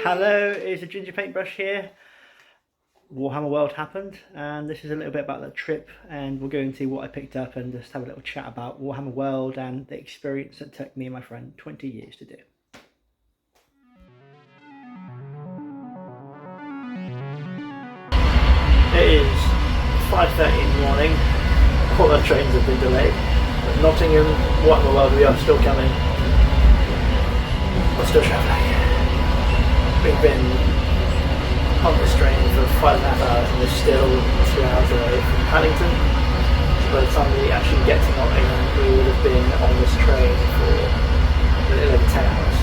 Hello, it's a Gingerpaintbrush here. Warhammer World happened, and this is a little bit about the trip, and we'll go into what I picked up and just have a little chat about Warhammer World and the experience that took me and my friend 20 years to do. It is 5:30 in the morning. All our trains have been delayed. But Nottingham, Warhammer World, we are still coming. We're still travelling. We've been on this train for 5.5 hours and we're still 2 hours away from Paddington. So by the time we actually get to Nottingham, we would have been on this train for a little over 10 hours.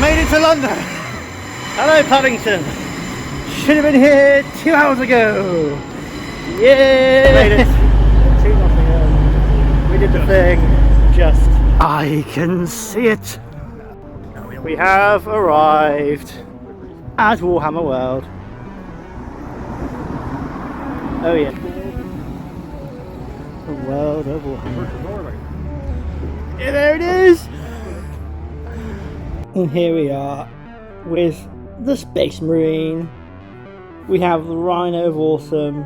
Made it to London! Hello Paddington! Should have been here 2 hours ago! Yay! Made it to Nottingham. We did the thing. Just I can see it! We have arrived at Warhammer World. Oh yeah. The world of Warhammer. Yeah, there it is! And here we are with the Space Marine. We have the Rhino of Awesome,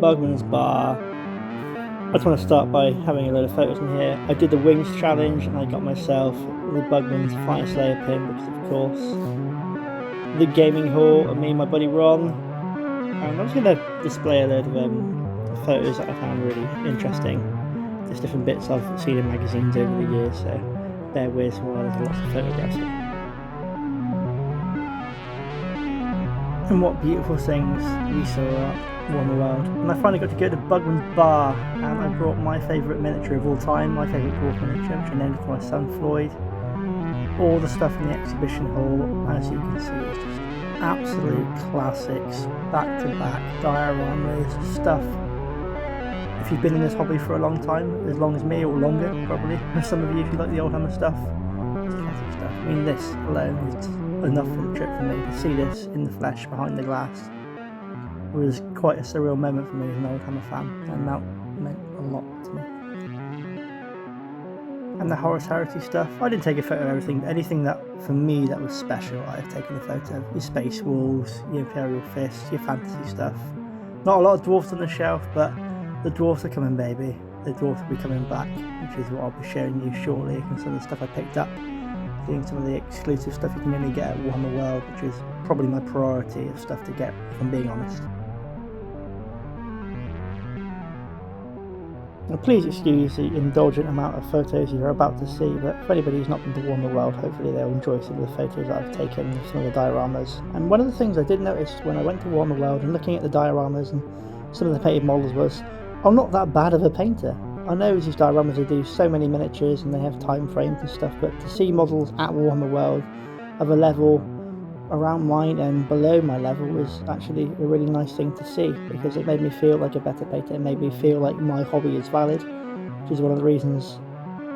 Bugman's Bar. I just want to start by having a load of photos in here. I did the Wings challenge and I got myself the Bugman's Fire Slayer pin because of course. The Gaming Hall and me and my buddy Ron. And I'm just going to display a load of photos that I found really interesting. Just different bits I've seen in magazines over the years, so bear with while there's lots of photographs here. And what beautiful things we saw at Warhammer World. And I finally got to go to Bugman's Bar, and I brought my favourite miniature of all time, my favourite dwarf miniature, which I named for my son Floyd. All the stuff in the exhibition hall, as you can see, is just absolute classics, back-to-back dioramas, stuff. If you've been in this hobby for a long time, as long as me, or longer probably, and some of you if you like the Oldhammer stuff, it's classic stuff. I mean, this alone is enough for the trip for me. To see this in the flesh behind the glass was quite a surreal moment for me as an Oldhammer fan, and that meant a lot to me. And the Horus Heresy stuff, I didn't take a photo of everything, but anything that for me that was special I've taken a photo of. Your Space Wolves, your Imperial Fists, your fantasy stuff. Not a lot of dwarfs on the shelf, but the dwarfs are coming, baby. The dwarfs will be coming back, which is what I'll be showing you shortly, and some of the stuff I picked up. Seeing some of the exclusive stuff you can only get at Warhammer World, which is probably my priority of stuff to get, if I'm being honest. Now please excuse the indulgent amount of photos you're about to see, but for anybody who's not been to Warhammer World, hopefully they'll enjoy some of the photos that I've taken of some of the dioramas. And one of the things I did notice when I went to Warhammer World and looking at the dioramas and some of the painted models was, I'm not that bad of a painter. I know these dioramas, they do so many miniatures and they have time frames and stuff, but to see models at Warhammer World of a level around mine and below my level was actually a really nice thing to see, because it made me feel like a better painter. It made me feel like my hobby is valid, which is one of the reasons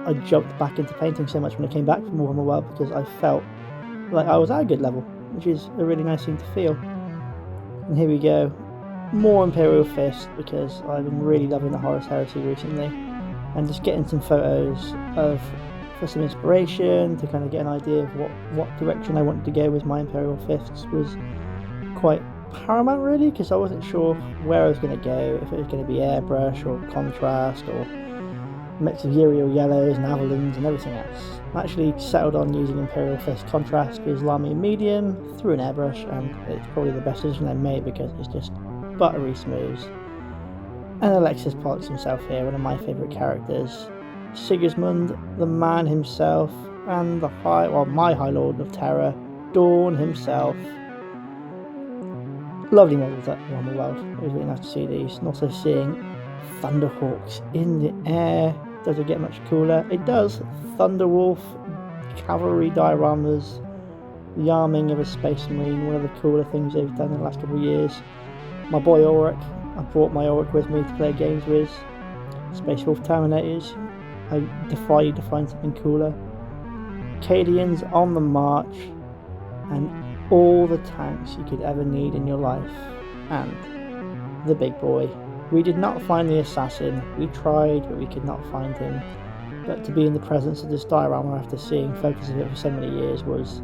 I jumped back into painting so much when I came back from Warhammer World, because I felt like I was at a good level, which is a really nice thing to feel. And here we go. More Imperial Fist, because I've been really loving the Horus Heresy recently, and just getting some photos for some inspiration, to kind of get an idea of what direction I wanted to go with my Imperial Fists was quite paramount really, because I wasn't sure where I was going to go, if it was going to be airbrush or contrast or a mix of Uriel yellows and Avalons and everything else. I actually settled on using Imperial Fist contrast with Lamy medium through an airbrush, and it's probably the best decision I made because it's just buttery smooth. And Alexis Pollux himself here, one of my favourite characters. Sigismund, the man himself, and my High Lord of Terror, Dawn himself. Lovely models at Warhammer World. It was really nice to see these, and also seeing Thunderhawks in the air. Does it get much cooler? It does. Thunderwolf, cavalry dioramas, the arming of a Space Marine, one of the cooler things they've done in the last couple of years. My boy Ulrich, I brought my Ulrich with me to play games with. Space Wolf Terminators, I defy you to find something cooler. Cadians on the march, and all the tanks you could ever need in your life. And the big boy. We did not find the assassin. We tried, but we could not find him. But to be in the presence of this diorama after seeing photos of it for so many years was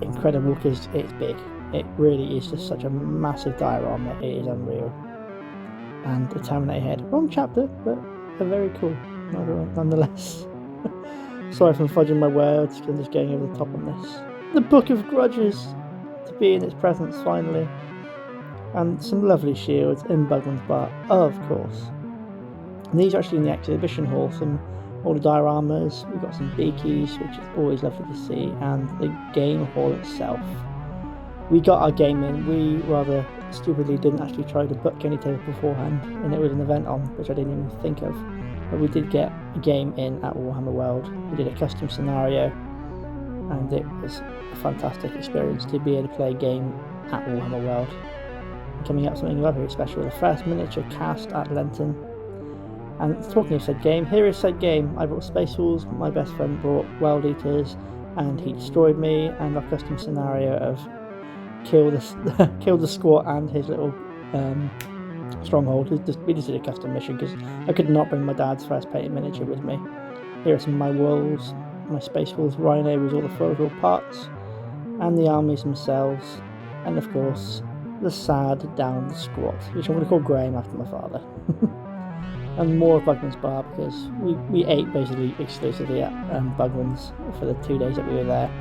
incredible because it's big. It really is just such a massive diorama. It is unreal. And the Terminator head. Wrong chapter, but a very cool nonetheless. Sorry if I'm fudging my words, because I'm just going over the top on this. The Book of Grudges, to be in its presence finally. And some lovely shields in Bugman's Bar, of course. And these are actually in the exhibition hall, some older dioramas. We've got some beakies, which is always lovely to see, and the game hall itself. We got our game in. We rather stupidly didn't actually try to book any table beforehand, and it was an event on, which I didn't even think of. But we did get a game in at Warhammer World. We did a custom scenario, and it was a fantastic experience to be able to play a game at Warhammer World. Coming up with something very special, the first miniature cast at Lenton. And talking of said game, here is said game. I brought Space Wolves, my best friend brought World Eaters, and he destroyed me, and our custom scenario of kill the squat and his little stronghold. We just did a custom mission because I could not bring my dad's first painted miniature with me. Here are some of my wolves, my Space Wolves Rhino with all the floral parts, and the armies themselves, and of course the sad down squat, which I'm going to call Graham after my father. And more of Bugman's Bar because we ate basically exclusively at Bugman's for the 2 days that we were there.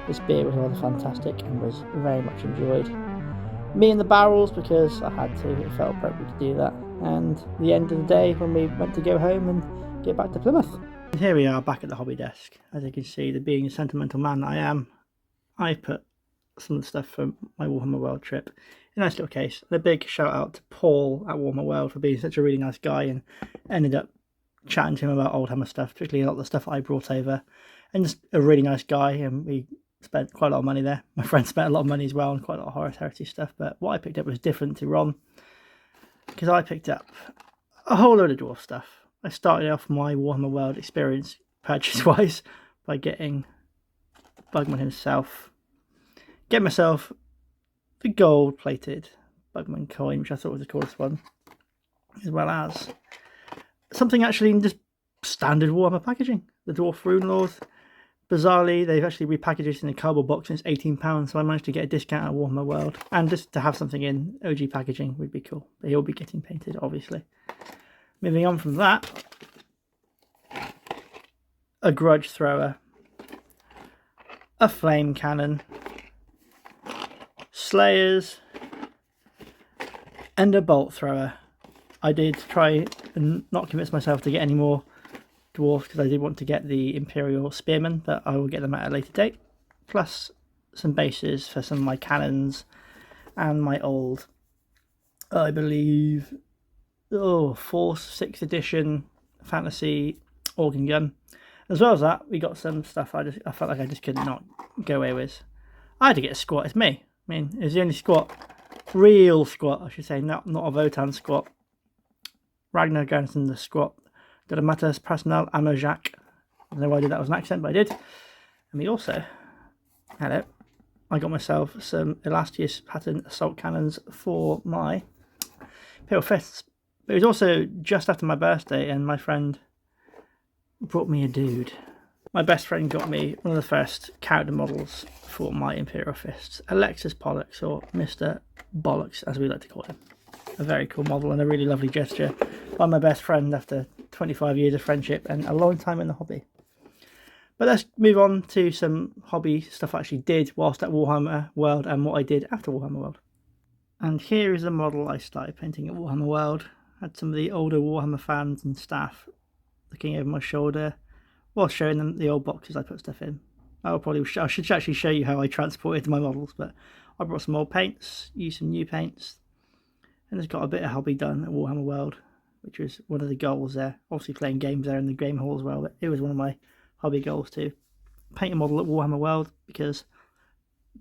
This beer was rather fantastic and was very much enjoyed. Me and the barrels because I had to, it felt appropriate to do that. And the end of the day when we went to go home and get back to Plymouth. And here we are back at the hobby desk. As you can see, being a sentimental man that I am, I put some of the stuff from my Warhammer World trip in a nice little case. And a big shout out to Paul at Warhammer World for being such a really nice guy, and ended up chatting to him about Oldhammer stuff, particularly a lot of the stuff I brought over. And just a really nice guy, and we spent quite a lot of money there. My friend spent a lot of money as well on quite a lot of Horus Heresy stuff, but what I picked up was different to Ron, because I picked up a whole load of dwarf stuff. I started off my Warhammer World experience purchase-wise by getting Bugman himself. Get myself the gold-plated Bugman coin, which I thought was the coolest one, as well as something actually in just standard Warhammer packaging, the Dwarf Rune Lord. Bizarrely, they've actually repackaged it in a cardboard box and it's £18, so I managed to get a discount at Warhammer World. And just to have something in OG packaging would be cool. But he'll be getting painted, obviously. Moving on from that, a grudge thrower, a flame cannon, slayers, and a bolt thrower. I did try and not convince myself to get any more dwarfs because I did want to get the Imperial Spearmen, but I will get them at a later date. Plus some bases for some of my cannons and my old, I believe, 4th, 6th edition fantasy organ gun. As well as that, we got some stuff I felt like I just could not go away with. I had to get a squat. It's me. I mean, it's the only squat, real squat, I should say, not a Votan squat. Ragnar Garrison the squat. Did a Matas Personnel Ammo Jacques. I don't know why I did that as an accent, but I did. And we also, I got myself some Elastius pattern assault cannons for my Imperial Fists. But it was also just after my birthday, and my friend brought me a dude. My best friend got me one of the first character models for my Imperial Fists, Alexis Pollux, or Mr. Bollocks, as we like to call him. A very cool model and a really lovely gesture by my best friend after 25 years of friendship and a long time in the hobby. But let's move on to some hobby stuff I actually did whilst at Warhammer World and what I did after Warhammer World. And here is the model I started painting at Warhammer World. I had some of the older Warhammer fans and staff looking over my shoulder while showing them the old boxes I put stuff in. I should actually show you how I transported my models, but I brought some old paints, used some new paints, and just got a bit of hobby done at Warhammer World, which was one of the goals there. Obviously playing games there in the game hall as well, but it was one of my hobby goals to paint a model at Warhammer World, because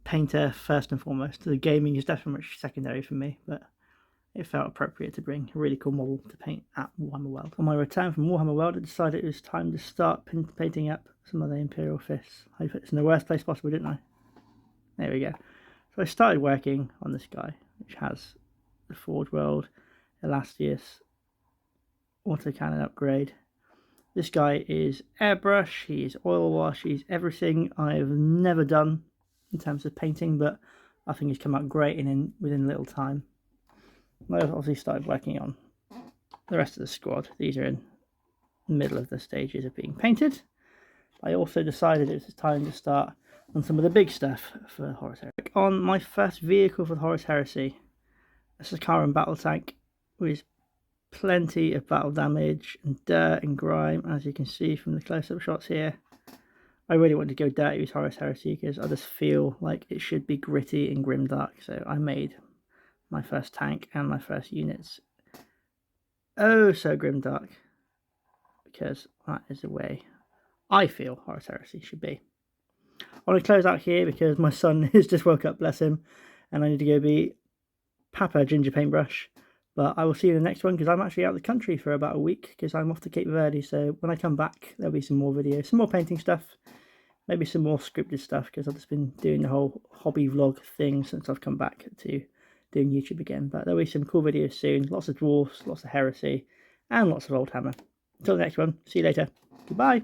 painter first and foremost. The gaming is definitely secondary for me, but it felt appropriate to bring a really cool model to paint at Warhammer World. On my return from Warhammer World, I decided it was time to start painting up some of the Imperial Fists. I put this in the worst place possible, didn't I? There we go. So I started working on this guy, which has the Forge World Elastius autocannon upgrade. This guy is airbrush, he is oil wash, he's everything I've never done in terms of painting, but I think he's come out great within a little time. I've obviously started working on the rest of the squad. These are in the middle of the stages of being painted. I also decided it was time to start on some of the big stuff for Horus Heresy. On my first vehicle for the Horus Heresy, a Sakaran battle tank with plenty of battle damage and dirt and grime, as you can see from the close-up shots here. I really wanted to go dirty with Horus Heresy because I just feel like it should be gritty and grimdark, so I made my first tank and my first units oh so grimdark, because that is the way I feel Horus Heresy should be. I want to close out here because my son has just woke up, bless him, and I need to go be Papa Gingerpaintbrush. But I will see you in the next one because I'm actually out of the country for about a week because I'm off to Cape Verde. So when I come back, there'll be some more videos, some more painting stuff, maybe some more scripted stuff because I've just been doing the whole hobby vlog thing since I've come back to doing YouTube again. But there'll be some cool videos soon. Lots of dwarfs, lots of heresy, and lots of old hammer. Until the next one, see you later. Goodbye.